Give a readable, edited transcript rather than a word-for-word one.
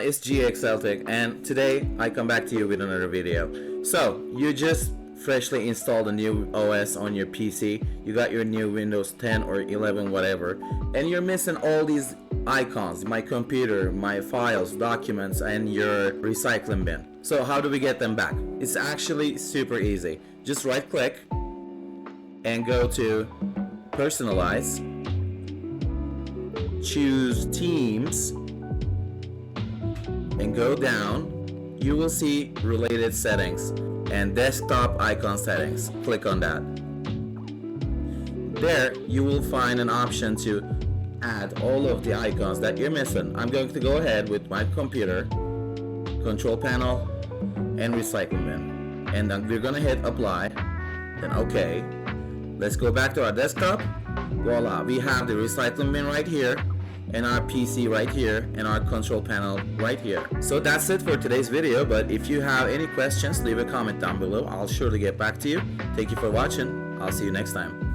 everyone, it's GXLTech, and today I come back to you with another video. So, you just freshly installed a new OS on your PC, you got your new Windows 10 or 11, whatever, and you're missing all these icons, my computer, my files, documents, and your recycling bin. So how do we get them back? It's actually super easy. Just right click and go to Personalize, choose Teams, and go down. You will see Related Settings and Desktop Icon Settings. Click on that. There you will find an option to add all of the icons that you're missing. I'm going to go ahead with my computer, control panel, and recycling bin, and then we're gonna hit apply, then okay. Let's go back to our desktop. Voila, we have the recycling bin right here, and our PC right here, and our control panel right here. So that's it for today's video, but if you have any questions, leave a comment down below. I'll surely get back to you. Thank you for watching. I'll see you next time.